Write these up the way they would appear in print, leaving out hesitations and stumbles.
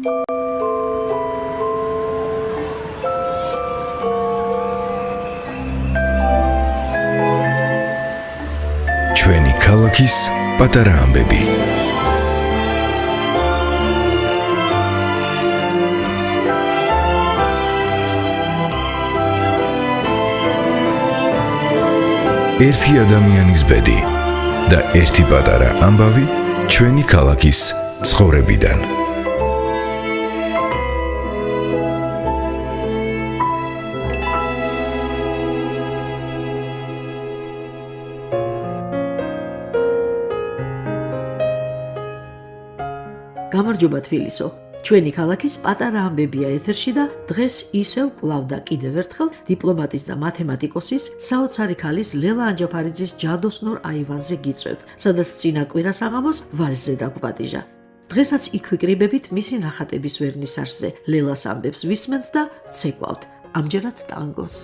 ჩვენი ქალაქის პატარა ამბები. ერთი ადამიანის ბედი და ერთი პატარა ამბავი ჩვენი ქალაქის ცხოვრებიდან. გამარჯობა თბილისო. ჩვენი ქალაქის პატარა ამბებია ეთერში და დღეს ისევ კლავდა კიდევ ერთხელ დიპლომატის და მათემატიკოსის საოცარი ქალის ლელა ანჯაფარიძის ჯადოსნურ აივანზე გიწვევთ, სადაც წინა კვირა საღამოს ვალსზე დაგვპატიჟა. დღესაც იქ ვიკრიბებით მისი ნახატების ვერნის არსზე. ლელას ამბებს ვისმენთ და ვცეკვავთ. ამჯერად ტანგოს.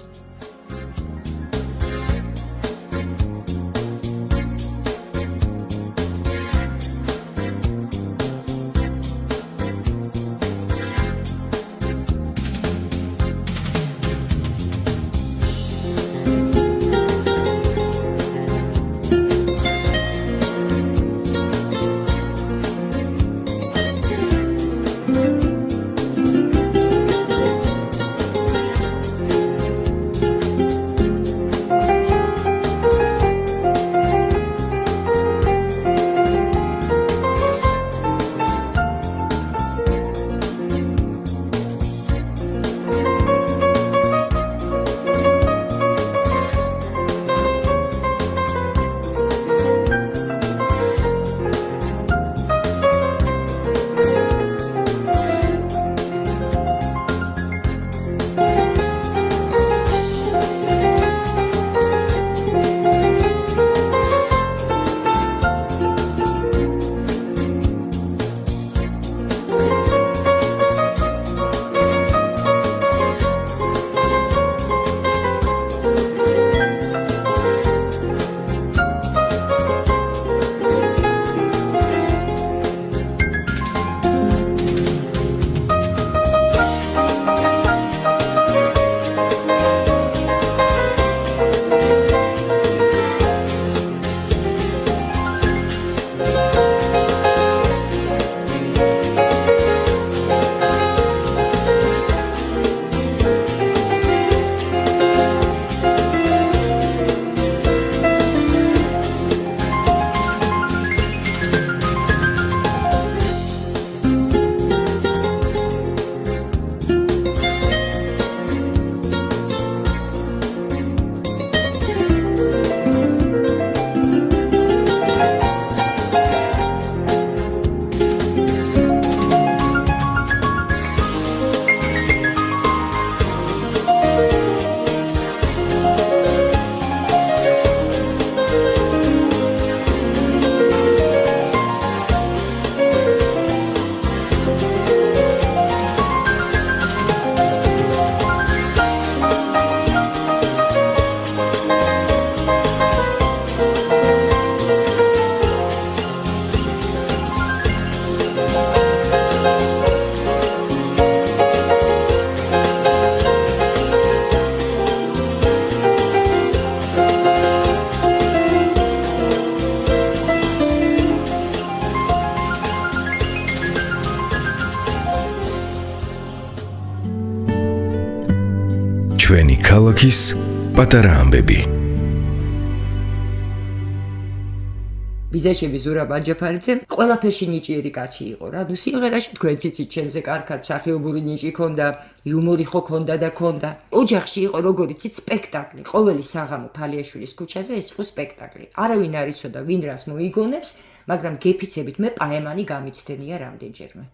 ჩვენი ქალაქის პატარა ამბები. ბიზაშები ზურაბ ანჯაფარიძე ყველაფერში ნიჭიერი კაცი იყო რა. ნუ სიმღერაში თქვენ ციცით ჩემზე კარგად სახეობური ნიჭი ქონდა, იუმორი ხო ქონდა და ქონდა. ოჯახში იყო როგორ იცით სპექტაკლი. ყოველი საღამო ფალიაშვილის ქუჩაზე ეს იყო სპექტაკლი. არავინ არ იცოდა ვინ რას მოიგონებს, მაგრამ გეფიცებით მე პაემანი გამიცდენია რამდენჯერმე.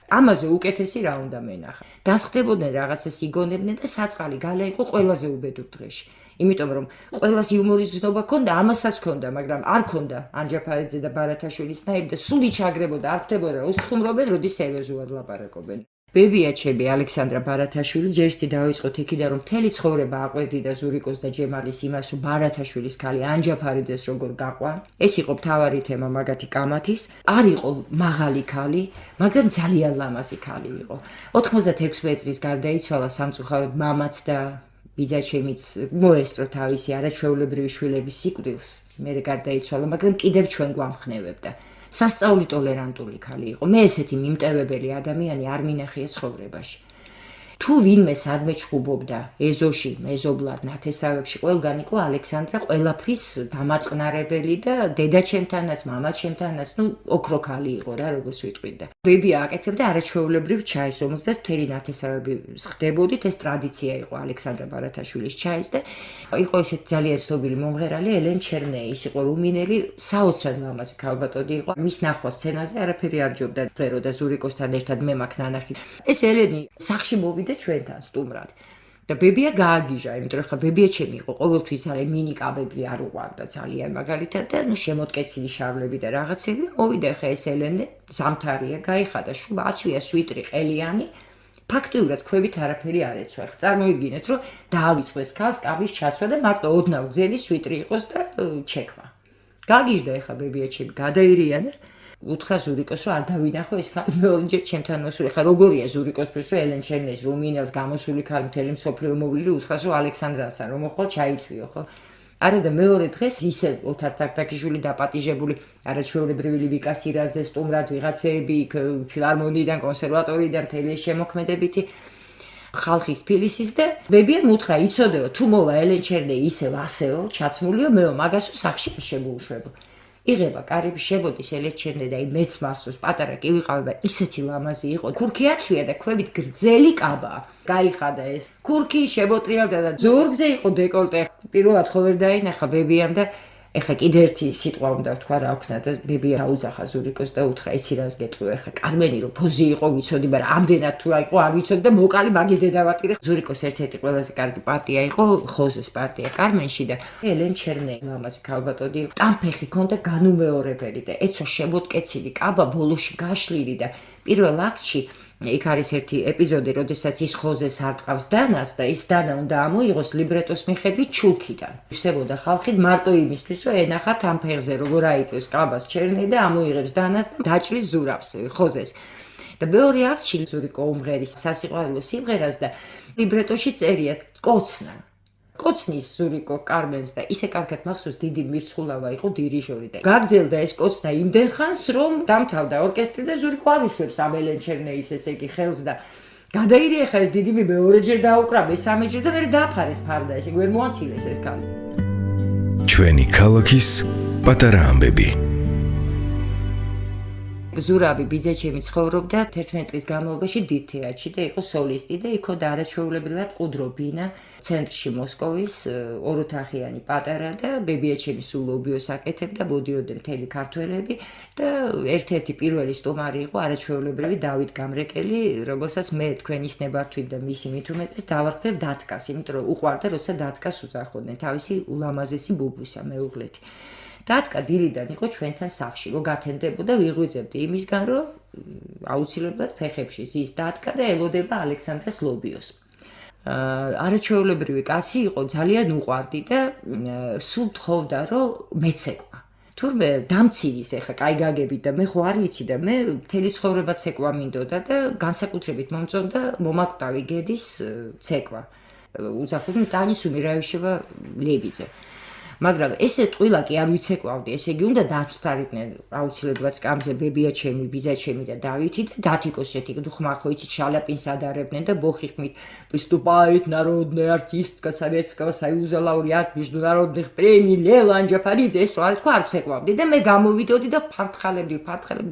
ამაზე უკეთესი რა უნდა მენახა. დასხდებოდნენ რაღაცას იგონებდნენ და საწყალი გალა იყო ყველაზე უბედურ დღეში. იმიტომ რომ ყველას იუმორის გზნობა ქონდა, ამასაც ქონდა, მაგრამ არ ქონდა ანჯაფარიძე და ბარათაშვილისნაირი და სული ჩაგრებოდა, არ ხდებოდა უსხუმრობენ, როდის სერიოზულად ლაპარაკობენ. ბებიაჩები ალექსანდრა ბარათაშვილი ჯერში დავიწყოთ იქიდან რომ მთელი ცხოვრება აყვედიდა ზურიკოს და ჯემალის იმას რომ ბარათაშვილის ქალი ანჯაფარიძეს როგორ გაყვან. ეს იყო მთავარი თემა მაგათი კამათის. არ იყო მაღალი ქალი, მაგრამ ძალიან ლამაზი ქალი იყო. 96 წლის გარდაიცვალა სამწუხაროდ მამაც და ბიძაჩემიც მოესწრო თავისი არაჩვეულებრივი შვილების სიკვდილს. მერე გარდაიცვალა, მაგრამ კიდევ ჩვენ გვამხნევებდა. სასწაული ტოლერანტული ქალი იყო. მე ესეთი მიმტევებელი ადამიანი არ მინახია ცხოვრებაში. თუ ვინმე სადმე ჩხუბობდა ეზოში, მეზობლად, ნათესავებში, ყველგან იყო ალექსანდრა ყველაფრის დამაწყნარებელი და დედაჩემთანაც, მამაჩემთანაც, ოქრო ქალი იყო რა, როგორც ვიტყვით და. ბებია აკეთებდა არაჩვეულებრივ ჩაის, რომელსაც მთელი ნათესავები ხდებოდით, ეს ტრადიცია იყო ალექსანდრა ბარათაშვილის ჩაის და იყო ესეთ ძალიან ცნობილი მომღერალი ელენ ჩერნეი, ის იყო რუმინელი, საოცრად ლამაზი ქალბატონი იყო. მის ნახვა სცენაზე არაფერი არ ჯობდა, ფერო და ზურიკოსთან ერთად მე მაქვს ნანახი. ეს ელენი სახში მოვიდა ჩვენთან სტუმრად. და ბებია გააგიჟა, იმიტომ რომ ხა ბებიაჩემი იყო ყოველთვის არის მინიკაბები არ უყვარდა ძალიან მაგალითად და შემოტკეცილი შავლები და რაღაცები. მოვიდა ხა ეს ელენე, ზამთარია, გაიხადა შუბა, აცვია სვიტრი ყელიანი. ფაქტიურად ქვევით არაფერი არ ეცვა. წარმოიდგინეთ, რომ დაავიწყეს ქალს კაბის ჩაცვა და მარტო ოდნავ გზელი სვიტრი იყოს და ჩექვა. გაგიჟდა ხა ბებიაჩემი, გადაირია და უთხრა ზურიკოს რომ არ დავინახო ეს ქალი მეორჯერ ჩემთან მოსული. ხა როგორია ზურიკოსთვის რომ ელენ ჩერნეს რუმინელს გამოსული ქალი მთელი მსოფლიო მოვლილი უთხრას რომ ალექსანდრასთან რომ მოხდა ჩაიცვიო ხო? არა და მეორე დღეს ისე ოთარ თაქთაქიშვილი დაპატიჟებული არაჩვეულებრივი ლივიკა სირაძე სტუმრად ვიღაცეები იქ ფილარმონიიდან კონსერვატორიიდან მთელი შემოქმედებითი ხალხის ფილისის და ბებია მუთხრა იცოდეო თუ მოვა ელენ ჩერნე ისევ ასეო ჩაცმულიო მეო მაგასო სახში არ შემოუშვებო. იღება კარიბი შებოდის ელენ ჩერნე და მეც მახსოვს პატარა კი ვიყავება ისეთი ლამაზი იყო ქურქი აცვია და ქვევით გრძელი კაბა გაიხადა ეს ქურქი შებოტრიალდა და ზურგზე იყო დეკოლტე პირველად ხო ვერ დაინახა ბებიამ და ეხა კიდე ერთი სიტყვა უნდა ვთქვა რა ვქნა და ბებია აუძახა ზურიკოს და უთხრა ისი რას გეტყვი ეხა კარმენი რო ფოზი იყო ვიცოდი მაგრამ ამდენად თუ იყო არ ვიცოდი და მოკალი მაგის დედავატირე ზურიკოს ერთ-ერთი ყველაზე კარგი პარტია იყო ხოზეს პარტია კარმენში და ელენ ჩერნე ლამაზი ქალბატონი იყო ტანფეხი ქონდა განუმეორებელი და ეცო შემოტკეცილი კაბა ბოლოში გაშლილი და პირველ აქტში იქ არის ერთი ეპიზოდი, როდესაც ის ხოზეს არტყავს დანას და ის დანა უნდა ამოიღოს ლიბრეტოს მიხედვით ჩულქიდან. ისებოდა ხალხი მარტო იმისთვის, რომ ენახათ ამ ფეხზე როგორ აიწევს კაბას ჩერნე და ამოიღებს დანას და დაჭრის ზურაბს ხოზეს. და მეორე აქტში ზურიკო უმღერის სასიყვარულო სიმღერას და ლიბრეტოში წერია კოცნა. კოცნის ზურიკო კარმენს და ისე კარგად მახსოვს დიდი მირცხულავა იყო დირიჟორი და გაგზელდა ეს კოცნა იმდენ ხანს რომ დამთავრდა ორკესტრი და ზურიკო არ უშვებს ამ ელენ ჩერნეის ესე იგი ხელს და გადაირია ხა ეს დიდი მეორეჯერ დაუკრა მესამეჯერ და ვერ დააფარეს ფარდა ესე ვერ მოაცილეს ეს ქალი. ჩვენი ქალაქის პატარა ამბები. ზურაბი ბიძაჩემი ცხოვრობდა 11 წლის განმავლობაში დიდ თეატრში და იყო სოლისტი და იქო და არაჩვეულებრივად ყუდრობინა ცენტრში მოსკოვის ოროთახიანი პატარა და ბებიაჩემი სულ ლობიოს აკეთებდა მოდიოდნენ მთელი ქართველები და ერთ-ერთი პირველი სტუმარი იყო არაჩვეულებრივი დავით გამრეკელი რომელსაც მე თქვენის ნებართვით და მისი მით უმეტეს დავარქვევ დათკას იმიტომ რომ უყვარდა როცა დათკას უძახოდნენ თავისი ულამაზესი ბუბუსა მეუღლეთი დათკა დილიდან იყო ჩვენთან სახლში, რომ გათენდებოდა ვიღვიძებდი იმისგან, რომ აუცილებლად ფეხებში ზის დათკა და ელოდება ალექსანდრას ლობიოს. არაჩვეულებრივი კაცი იყო, ძალიან უყვარდი და სულ თხოვდა, რომ მეცეკვა. თურმე დამცილის ეხა კაი გაგებით და მე ხო არ ვიცი და მე მთელი ცხოვრება ცეკვა მინდოდა და განსაკუთრებით მომწონდა მომაკვდავი გედის ცეკვა. უძახოდნენ ტანის უმირაიშევა ლებიძე. მაგრამ ესე ტყილა კი არ ვიცეკვავდი, ესე იგი უნდა დაჩსტარიდნენ აუცილებლად სკამზე ბებიაჩემი, ბიძაჩემი და დავითი და დათიკოსეთი, ხმა ხო იცით შალაპინს ადარებდნენ და бохихмит выступает народный артистка советского союза лауреат международных премий Лела Анჯაფარიძე ეს რა თქვა არ ცეკვავდი და მე გამოვიდოდი და ფართხალებდი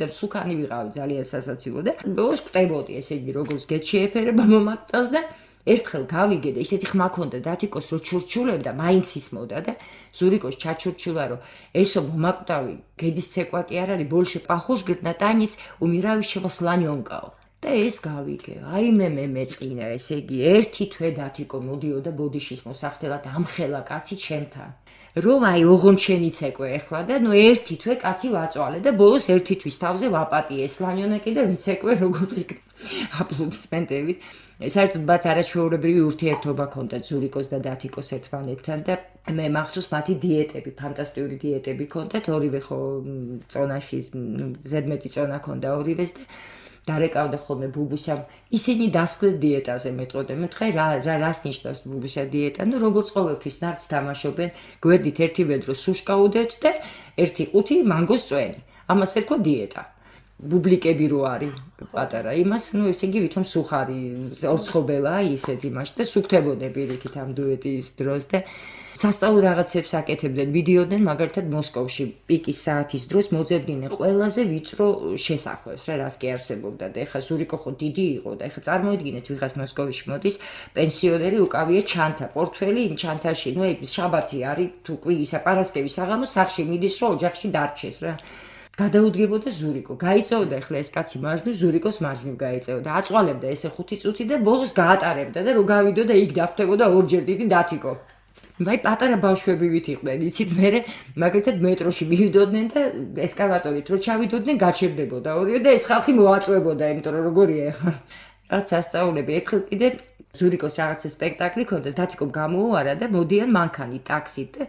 და სუკანი ვიყავი ძალიან სასაცილო და ბოლოს კვდებოდი ესე იგი როგორც გეჩიეფერება მომაკვდავს და ერთხელ გავიგე და ისეთი ხმა ქონდა დათიკოს რომ ჩურჩულებდა მაინც ისმოდა და ზურიკოს ჩაჩურჩულა რომ ესო მომაკვდავი გედის ცეკვა კი არ არის больше похож говорит на танец умирающего слонёнка და ეს გავიგე. აი მე მეწყინა, ესე იგი, ერთი თვე დათიკო მოდიოდა ბოდიშის მოსახდელად ამხელა კაცი ჩემთან. რომ აი ოღონდ შენიცეკვე ახლა და ნუ ერთი თვე კაცი ვაწვალე და ბოლოს ერთი თვის თავზე ვაპატიე სლანიონეკი და ვიცეკვე როგორც იქ აპლოდისმენტებით. საერთოდ მათ არაჩვეულებრივი ურთიერთობა ქონდათ ზურიკოს და დათიკოს ერთმანეთთან და მე მახსოვს მათი დიეტები, ფანტასტიკური დიეტები ქონდათ, ორივე ხო წონაში ზედმეტი წონა ქონდა ორივეს და დარეკავდა ხოლმე ბუბუსამ. ისინი დასკლეთ დიეტაზე მეტყოდა. მე თქვი რას ნიშნავს ბუბუსა დიეტა? ნუ როგორც ყოველთვის ნარც თამაშობენ, გვერდით ერთი ვედრო სუშკა უდევთ და ერთი ყუთი მანგოს წვენი. ამას ერქვა დიეტა. ბუბლიკები რო არის პატარა იმას, ნუ ესე იგი ვითომ სუხარი ოცხობელა ისეთ იმაში და სუქთებოდნენ პირიქით ამ დუეტის დროს და სასწაულ რაღაცებს აკეთებდნენ, მიდიოდნენ მაგალითად მოსკოვში პიკის საათის დროს მოძებნდნენ ყველაზე ვიწრო შესახვევს რა, რას კი არსებობდა და ეხლა ზურიკო ხო დიდი იყო და ეხლა წარმოიდგინეთ ვიღაც მოსკოვში მოდის პენსიონერი უკავია ჩანთა, პორტფელი იმ ჩანთაში, ნუ შაბათი არის თუ კვირისა პარასკევის საღამოს სახში მიდის რომ ოჯახში დარჩეს რა. გადაუდგებოდა ზურიკო. გაიწეოდა ახლა ეს კაცი მაჟნუ, ზურიკოს მაჟნუ გაიწეოდა. აწვალებდა ესე 5 წუთი და ბოლოს გაატარებდა და რო გავიდო და იქ დახვდებოდა ორჯერ დიდი დათიკო. ვაი პატარა ბავშვებივით იყვნენ, იცით მე მაგალითად მეტროში მივიდოდნენ და ესკალატორით რო ჩავიდოდნენ გაჩერდებოდა ორივე და ეს ხალხი მოაწვებოდა, იმიტომ რომ როგორია ახლა. რაც ასწავლები, ერთხელ კიდე ზურიკოს რაღაცა სპექტაკლი ქონდა, დათიკომ გამოუარა და მოდიან მანქანით, ტაქსით და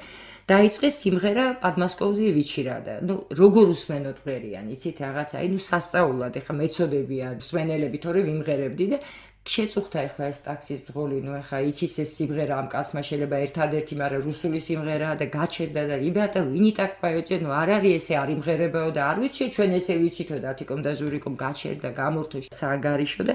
დაიწყეს სიმღერა პადმასკოვიჩი რა და ნუ როგორ უსმენოთ ყველიან, იცით რაღაცა, აი ნუ სასწაულად ეხლა მეწოდებიან მსმენელები თორე ვიმღერებდი და შეწუხდა ეხლა ეს ტაქსის ძღოლი, ნუ ეხლა იცის ეს სიმღერა ამ კაცმა შეიძლება ერთადერთი, მაგრამ რუსული სიმღერაა და გაჩერდა და რიბატა ვინი так поёте, ნუ არ არის ესე არ იმღერებაო და არ ვიცი ჩვენ ესე ვიცითო დათიკომ და ზურიკომ გაჩერდა, გამორთო საგარიშო და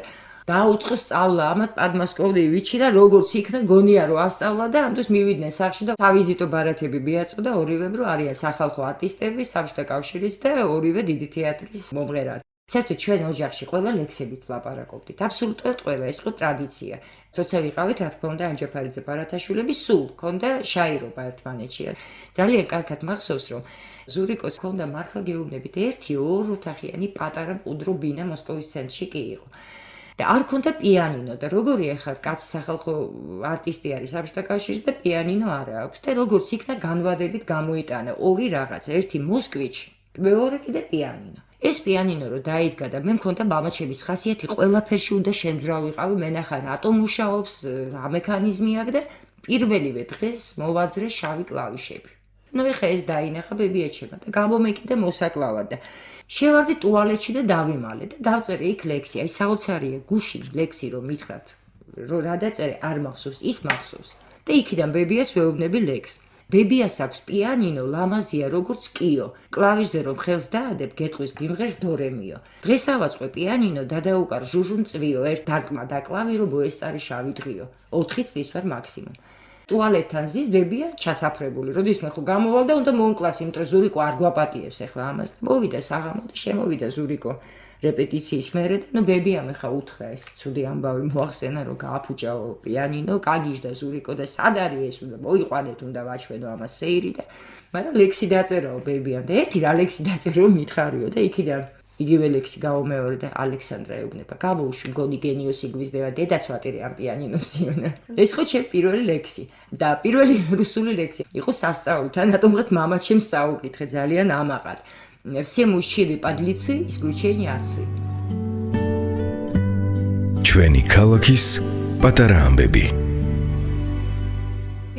დაუწყო სწავლა ამათ პადმასკოვიჩი და როგორც იქნა გონია რომ ასწავლა და ამ დროს მივიდნენ სახში და სავიზიტო ბარათები მიაწოდა ორივემ რომ არიან სახალხო არტისტები საბჭოთა კავშირის და ორივე დიდი თეატრის მომღერალი. საერთოდ ჩვენ ოჯახში ყველა ლექსებით ვლაპარაკობდით. აბსოლუტურად ყველა, ეს ხო ტრადიცია. როცა ვიყავით, რა თქმა უნდა, ანჯაფარიძე ბარათაშვილების სულ ქონდა შაირობა ერთმანეთში. ძალიან კარგად მახსოვს, რომ ზურიკოს ქონდა მართლა გეუბნებით 1-2 ოთახიანი პატარა მყუდრო ბინა მოსკოვის ცენტრში კი იყო. და არ ქონდა პიანინო და როგორია ხარ კაცი სახალხო არტისტი არის საბჭოთა კავშირის და პიანინო არა აქვს და როგორც იქნა განვადებით გამოიტანა ორი რაღაც, ერთი მოსკვიჩი, მეორე კიდე პიანინო. ეს პიანინო რო დაიდგა და მე მქონდა მამაჩემის ხასიათი ყველაფერში უნდა შემძრავ ვიყავი, მენახა რატო მუშაობს, რა მექანიზმი აქვს და პირველივე დღეს მოვაძრე შავი კლავიშები. ნუ ეხა ეს დაინახა ბებიაჩემმა და გამომეკიდა მოსაკლავად და შევარდი ტუალეტში და დავიმალე და დავწერე იქ ლექსი, აი საოცარია გუში ლექსი რომ მითხრათ, რომ რა დაწერე არ მახსოვს, ის მახსოვს. და იქიდან ბებიას ვეუბნები ლექსს. ბებიას აქვს პიანინო, ლამაზია როგორც კიო. კლავიშზე რომ ხელს დაადებ, გეტყვის გიმღერს დორემიო. დღეს ავაწყე პიანინო, დადაუკარ ჟუჟუნ წვიო, ერთ დარტყმა დაკლავირო, მოესწარი შავი დღიო. 4 წლის ვარ მაქსიმუმ. ტუალეტთან ზის ბებია ჩასაფრებული. როდის მე ხო გამოვალ და უნდა მომკლას, იმიტომ რომ ზურიკო არ გვაპატიებს ახლა ამას. მოვიდა საღამო და შემოვიდა ზურიკო რეპეტიციის მერე და ნუ ბებიამ ახლა უთხრა ეს ცუდი ამბავი მოახსენა რომ გააფუჭაო პიანინო, გაგიჟდა ზურიკო და სად არის ეს უნდა მოიყვანეთ, უნდა ვაჩვენო ამას სეირი და მაგრამ ლექსი დაწერაო ბებიამ და ერთი რა ლექსი დაწერო მითხარიო და იქიდან იგივე ლექსი გავუმეორე და ალექსანდრა ეუბნება გამოვუში მგონი გენიოსი გვიზდება დედაც ვატირე ამ პიანინოს იონა. ეს ხო ჩემი პირველი ლექსი და პირველი რუსული ლექსი იყო სასწაულთან, რატომღაც მამაჩემს სწაუკითხე ძალიან ამაყად. Все мужчины подлецы, исключение отцы. ჩვენი ქალაქის პატარა ამბები.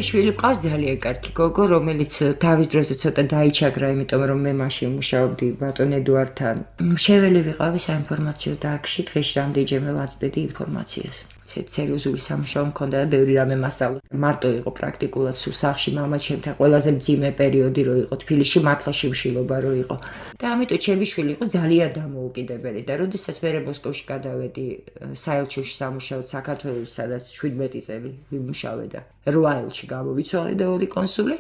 შვილი ყავს ძალიან კარგი გოგო, რომელიც თავის დროზე ცოტა დაიჩაგრა, იმიტომ რომ მე მაშინ მუშაობდი ბატონ ედუარდთან. შეველი ვიყავი საინფორმაციო დარგში, დღეში რამდენჯერმე ვაწვდიდი ინფორმაციას. ესეთ სერიოზული სამუშაო მქონდა და ბევრი რამე მასწავლა. მარტო იყო პრაქტიკულად სულ სახში მამაჩემთან ყველაზე მძიმე პერიოდი რო იყო თბილისში, მართლა შიმშილობა რო იყო. და ამიტომ ჩემი შვილი იყო ძალიან დამოუკიდებელი და როდესაც მე მოსკოვში გადავედი საელჩოში სამუშაოდ საქართველოს, სადაც 17 წელი ვიმუშავე და 8 აილში გამოვიცვალე და 2 კონსული.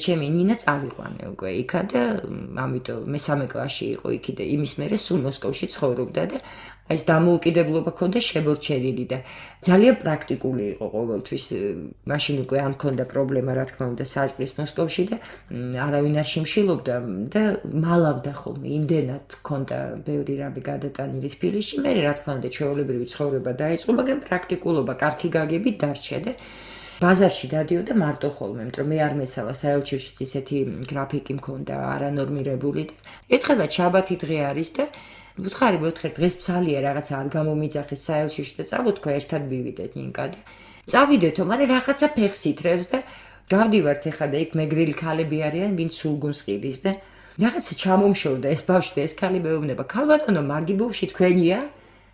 ჩემი ნინა წავიყვანე უკვე იქა და ამიტომ მესამე კლასში იყო იქი და იმის მერე სულ მოსკოვში ცხოვრობდა და ეს დამოუკიდებლობა ქონდა შემორჩენილი და ძალიან პრაქტიკული იყო ყოველთვის. მაშინ უკვე არ მქონდა პრობლემა, რა თქმა უნდა, საჭმლის მოსკოვში და არავინ არ შემშილობდა და მალავდა ხოლმე. იმდენად ქონდა ბევრი რამე გადატანილი თბილისში. მე რა თქმა უნდა, ჩვეულებრივი ცხოვრება დაიწყო, მაგრამ პრაქტიკულობა კარგი გაგებით დარჩა და ბაზარში დადიოდა მარტო ხოლმე, იმიტომ მე არ მესალა საელჩოშიც ისეთი გრაფიკი მქონდა არანორმირებული და ერთხელაც შაბათი დღე არის და ვუთხარი დღეს ψალია რაღაცა არ გამომიძახეს საელჩოში და წავუთქვა ერთად მივიდეთ ნინკა და წავიდეთო, მაგრამ რაღაცა ფეხს ითრევს და გავდივართ ეხლა და იქ მეგრილი ქალები არიან, ვინც სულგუნს ყიდის და რაღაცა ჩამომშოვდა ეს ბავშვი და ეს ქალი მეუბნება, ქალბატონო, მაგი ბავშვი თქვენია?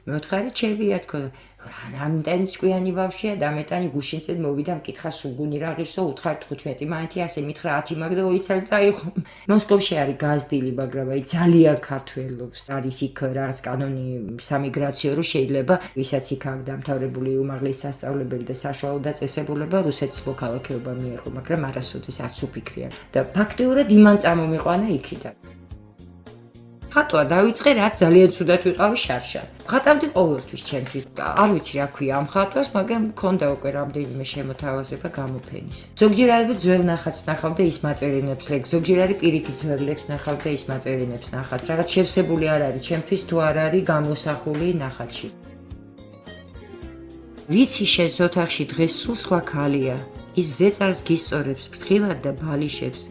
მე ვუთხარი, ჩემია თქო და რამდენი ჭკვიანი ბავშვია და მეტანი გუშინწედ მოვიდა მკითხა სულგუნი რა ღირსო უთხარ 15 მაინთი ასე მითხრა 10 მაგ და 2 წელი წაიღო. მოსკოვში არის გაზდილი, მაგრამ აი ძალიან ქართველობს. არის იქ რაღაც კანონი სამიგრაციო რომ შეიძლება ვისაც იქ აქვს დამთავრებული უმაღლესი სასწავლებელი და საშუალო დაწესებულება რუსეთის მოქალაქეობა მიიღო, მაგრამ არასოდეს არც უფიქრია. და ფაქტიურად იმან წამომიყვანა იქიდან. ხატვა დავიწყე, რაც ძალიან ცუდად ვიყავი შარშა. ხატავდი ყოველთვის ჩემთვის. არ ვიცი რა ქვია ამ ხატვას, მაგრამ მქონდა უკვე რამდენიმე შემოთავაზება გამოფენის. ზოგჯერ არის ძველ ნახატს ნახავ და ის მაწერინებს ლექს, ზოგჯერ არის პირიქით ძველ ლექს ნახავ და ის მაწერინებს ნახატს. რაღაც შევსებული არ არის ჩემთვის თუ არ არის გამოსახული ნახატში. ვიცი შენს ოთახში დღეს სულ სხვა ქალია. ის ზეწარს გისწორებს ფრთხილად და ბალიშებს.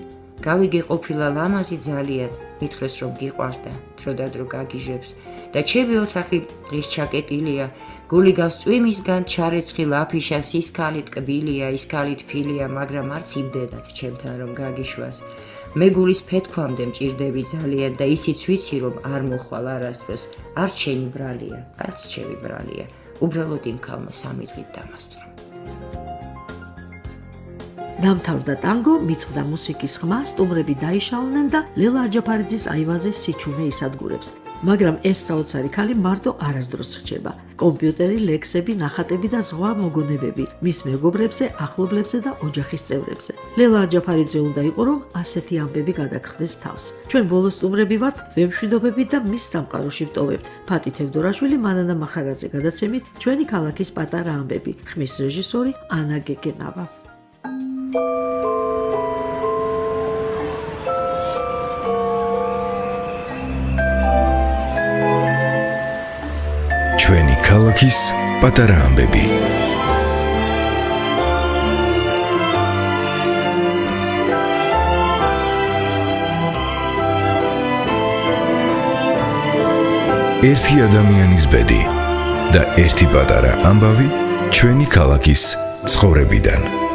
გავიგე ყოფილა ლამაზი ძალიან, მითხრეს რომ გიყვარს და დროდადრო გაგიჟებს და ჩემი ოთახი დღეს ჩაკეტილია, გული გავს წვიმისგან ჩარეცხი ლაფიშა, სისქალით კბილია, ისქალით ფილია, მაგრამ არც იმდენად ჩემთან რომ გაგიშვას. მე გულის ფეთქვამდე მჭირდები ძალიან და ისიც ვიცი რომ არ მოხვალ არასდროს, არც შენი ბრალია, არც ჩემი ბრალია, უბრალოდ იმ ქალმა 3 დღით დამასწრო. დამთავრდა ტანგო, მიწყდა მუსიკის ხმა, სტუმრები დაიშალნენ და ლელა აჯაფარიძის აივაზე სიჩუმე ისადგურებს. მაგრამ ეს საოცარი ქალი მარტო არასდროს რჩება. კომპიუტერი, ლექსები, ნახატები და ზღვა მოგონებები მის მეგობრებზე, ახლობლებზე და ოჯახის წევრებზე. ლელა აჯაფარიძე უნდა იყო რომ ასეთი ამბები გადაგხდეს თავს. ჩვენ ბოლო სტუმრები ვართ, ვემშვიდობები და მის სამყაროში ვტოვებთ. ფატი თევდორაშვილი, მანანა მახარაძე გადაცემით ჩვენი ქალაქის პატარა ამბები. ხმის რეჟისორი ანა გეგენავა. ჩვენი ქალაქის პატარა ამბები. ერთი ადამიანის ბედი და ერთი პატარა ამბავი ჩვენი ქალაქის ცხოვრებიდან.